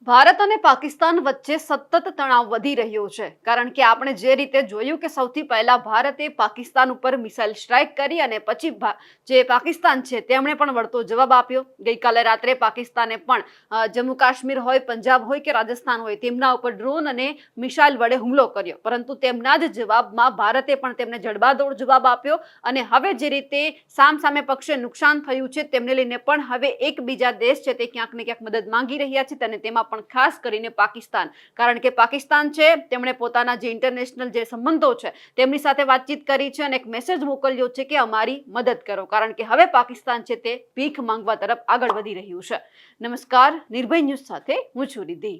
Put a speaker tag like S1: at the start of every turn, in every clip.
S1: ભારત અને પાકિસ્તાન વચ્ચે સતત તણાવ વધી રહ્યો છે કારણ કે આપણે જે રીતે જોયું કે સૌથી પહેલા ભારતે પાકિસ્તાન ઉપર મિસાઇલ સ્ટ્રાઇક કરી અને પછી જે પાકિસ્તાન છે તેમણે પણ વળતો જવાબ આપ્યો। ગઈકાલે રાત્રે પાકિસ્તાને પણ જમ્મુ કાશ્મીર હોય, પંજાબ હોય કે રાજસ્થાન હોય તેમના ઉપર ડ્રોન અને મિસાઇલ વડે હુમલો કર્યો, પરંતુ તેમના જ જવાબમાં ભારતે પણ તેમને જડબાતોડ જવાબ આપ્યો અને હવે જે રીતે સામસામે પક્ષે નુકસાન થયું છે તેમને લઈને પણ હવે એકબીજા દેશ છે તે ક્યાંક ને ક્યાંક મદદ માંગી રહ્યા છે અને તેમાં પણ ખાસ કરીને પાકિસ્તાન, કારણ કે પાકિસ્તાન છે તેમણે પોતાના જે ઇન્ટરનેશનલ જે સંબંધો છે તેમની સાથે વાતચીત કરી છે અને એક મેસેજ મોકલ્યો છે કે અમારી મદદ કરો, કારણ કે હવે પાકિસ્તાન છે તે ભીખ માંગવા તરફ આગળ વધી રહ્યું છે। નમસ્કાર, નિર્ભય ન્યૂઝ સાથે હું છું રિદ્ધિ।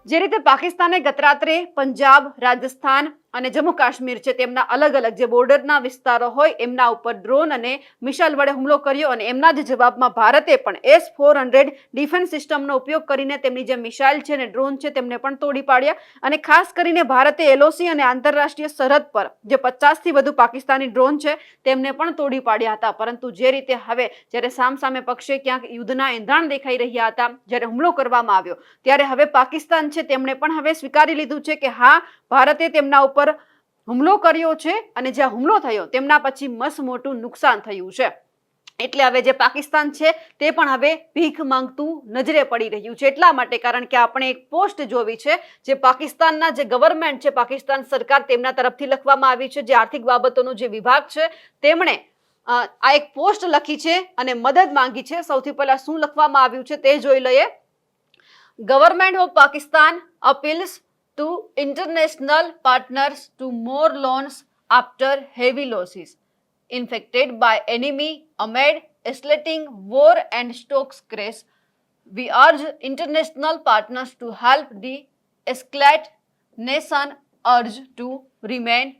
S1: જે રીતે પાકિસ્તાને ગત રાત્રે પંજાબ, રાજસ્થાન અને જમ્મુ કાશ્મીર છે તેમના અલગ અલગ જે બોર્ડરના વિસ્તારો હોય એમના ઉપર ડ્રોન અને મિસાઇલ વડે હુમલો કર્યો અને એમના જ જવાબમાં ભારતે પણ S-400 ડિફેન્સ સિસ્ટમનો ઉપયોગ કરીને તેમની જે મિસાઇલ છે અને ડ્રોન છે તેમને પણ તોડી પાડ્યા અને ખાસ કરીને ભારતે LOC અને આંતરરાષ્ટ્રીય સરહદ પર જે 50 થી વધુ પાકિસ્તાની ડ્રોન છે તેમને પણ તોડી પાડ્યા હતા। પરંતુ જે રીતે હવે જ્યારે સામસામે પક્ષે ક્યાંક યુદ્ધના એંધાણ દેખાઈ રહ્યા હતા, જ્યારે હુમલો કરવામાં આવ્યો ત્યારે હવે પાકિસ્તાન છે તેમણે પણ હવે સ્વીકારી લીધું છે કે હા, ભારતે તેમના ઉપર હુમલો કર્યો છે અને જ્યાં હુમલો થયો તેમના પછી મસ્ત મોટું નુકસાન થયું છે। એટલે હવે જે પાકિસ્તાન છે તે પણ હવે ભીખ માંગતું નજરે પડી રહ્યું છે। એટલા માટે કારણ કે આપણે એક પોસ્ટ જોવી છે જે પાકિસ્તાનના જે ગવર્મેન્ટ છે, પાકિસ્તાન સરકાર તેમના તરફથી લખવામાં આવી છે, જે આર્થિક બાબતોનો જે વિભાગ છે તેમણે આ એક પોસ્ટ લખી છે અને મદદ માંગી છે। સૌથી પહેલા શું લખવામાં આવ્યું છે તે જોઈ લઈએ। Government of Pakistan appeals to international partners to more loans after heavy losses inflicted by enemy amid escalating war and stocks crash. We urge international partners to help de-escalate. Nation urged to remain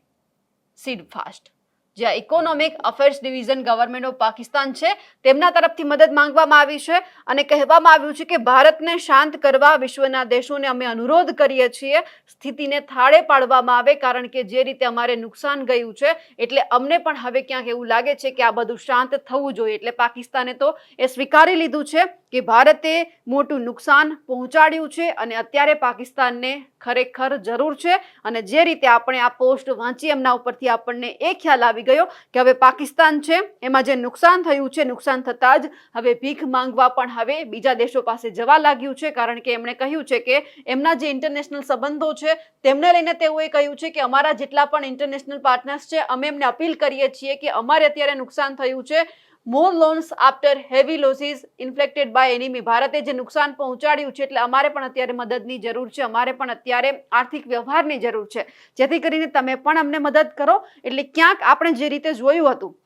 S1: steadfast. જ્યાં economic affairs division government of Pakistan છે તેમના તરફથી મદદ માંગવામાં આવી છે અને કહેવામાં આવ્યું છે કે ભારતને શાંત કરવા વિશ્વના દેશોને અમે અનુરોધ કરીએ છીએ સ્થિતિને થાળે પાડવામાં આવે, કારણ કે જે રીતે અમારે નુકસાન ગયું છે એટલે અમને પણ હવે ક્યાંક એવું લાગે છે કે આ બધું શાંત થવું જોઈએ। એટલે પાકિસ્તાને તો એ સ્વીકારી લીધું છે કે ભારતે મોટું નુકસાન પહોંચાડ્યું છે અને અત્યારે પાકિસ્તાનને ખરેખર જરૂર છે। અને જે રીતે આપણે આ પોસ્ટ વાંચી એમના ઉપરથી આપણને એ ખ્યાલ આવી ગયો કે હવે પાકિસ્તાન છે એમાં જે નુકસાન થયું છે, નુકસાન થતાં જ હવે ભીખ માંગવા પણ હવે બીજા દેશો પાસે જવા લાગ્યું છે, કારણ કે એમણે કહ્યું છે કે એમના જે ઇન્ટરનેશનલ સંબંધો છે તેમને લઈને તેઓએ કહ્યું છે કે અમારા જેટલા પણ ઇન્ટરનેશનલ પાર્ટનર્સ છે અમે એમને અપીલ કરીએ છીએ કે અમારે અત્યારે નુકસાન થયું છે, more loans after heavy losses inflicted by enemy. ભારતે જે નુકસાન પહોંચાડ્યું છે એટલે અમારે પણ અત્યારે મદદની જરૂર છે, અમારે પણ અત્યારે આર્થિક વ્યવહારની જરૂર છે, જેથી કરીને તમે પણ અમને મદદ કરો। એટલે ક્યાંક આપણે જે રીતે જોયું હતું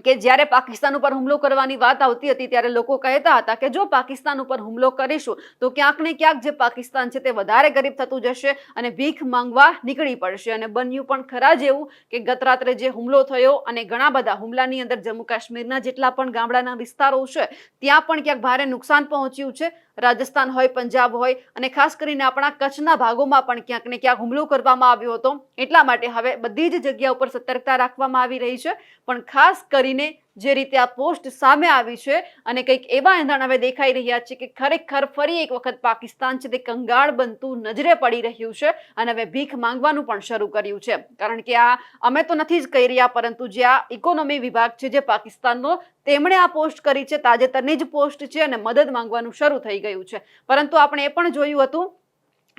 S1: કે જ્યારે પાકિસ્તાન ઉપર હુમલો કરવાની વાત આવતી હતી ત્યારે લોકો કહેતા હતા કે જો પાકિસ્તાન ઉપર હુમલો કરીશું તો ક્યાંક ને ક્યાંક જે પાકિસ્તાન છે તે વધારે ગરીબ થતું જશે અને ભીખ માંગવા નીકળી પડશે। અને બન્યું પણ ખરા જેવું કે ગત રાત્રે જે હુમલો થયો અને ઘણા બધા હુમલાની અંદર જમ્મુ કાશ્મીરના જેટલા પણ ગામડાના વિસ્તારો છે ત્યાં પણ ક્યાંક ભારે નુકસાન પહોંચ્યું છે। રાજસ્થાન હોય, પંજાબ હોય અને ખાસ કરીને આપણા કચ્છના ભાગોમાં પણ ક્યાંક ને ક્યાંક હુમલો કરવામાં આવ્યો હતો। એટલા માટે હવે બધી જ જગ્યા ઉપર સતર્કતા રાખવામાં આવી રહી છે, પણ ખાસ કરીને જે રીતે આ પોસ્ટ સામે આવી છે અને કંઈક એવા એંધાણ હવે દેખાઈ રહ્યા છે કે ખરેખર ફરી એક વખત પાકિસ્તાન છે તે કંગાળ બનતું નજરે પડી રહ્યું છે અને હવે ભીખ માંગવાનું પણ શરૂ કર્યું છે। કારણ કે આ અમે તો નથી જ કહી રહ્યા, પરંતુ જે આ ઇકોનોમી વિભાગ છે જે પાકિસ્તાનનો તેમણે આ પોસ્ટ કરી છે, તાજેતરની જ પોસ્ટ છે અને મદદ માંગવાનું શરૂ થઈ ગયું છે। પરંતુ આપણે એ પણ જોયું હતું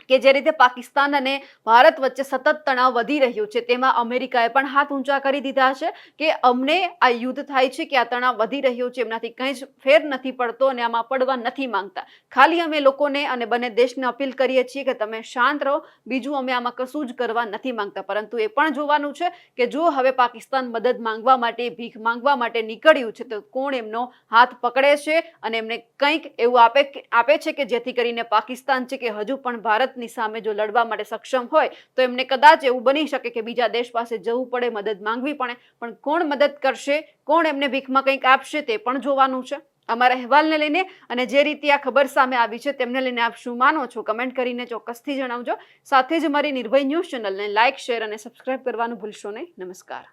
S1: કે જે રીતે પાકિસ્તાન અને ભારત વચ્ચે સતત તણાવ વધી રહ્યું છે તેમાં અમેરિકાએ પણ હાથ ઊંચા કરી દીધા છે કે અમને આ યુદ્ધ થાય છે કે આ તણાવ વધી રહ્યો છે એમનાથી કંઈ જ ફેર નથી પડતો અને આમાં પડવા નથી માંગતા, ખાલી અમે લોકોને અને બંને દેશને અપીલ કરીએ છીએ કે તમે શાંત રહો, બીજું અમે આમાં કશું જ કરવા નથી માંગતા। પરંતુ એ પણ જોવાનું છે કે જો હવે પાકિસ્તાન મદદ માંગવા માટે, ભીખ માંગવા માટે નીકળ્યું છે તો કોણ એમનો હાથ પકડે છે અને એમને કંઈક એવું આપે છે કે જેથી કરીને પાકિસ્તાન છે કે હજુ પણ ભારત ની સામે જો લડવા માટે સક્ષમ હોય તો એમને કદાચ એવું બની શકે કે બીજા દેશ પાસે જવું પડે, મદદ માંગવી પડે, પણ કોણ મદદ કરશે, કોણ એમને ભીખમાં કંઈક આપશે તે પણ જોવાનું છે। અમારા અહેવાલને લઈને અને જે રીતે આ ખબર સામે આવી છે તેમને લઈને આપ શું માનો છો કમેન્ટ કરીને ચોક્કસથી જણાવજો। સાથે જ મારી નિર્ભય ન્યૂઝ ચેનલને લાઇક, શેર અને સબસ્ક્રાઇબ કરવાનું ભૂલશો નહીં। નમસ્કાર।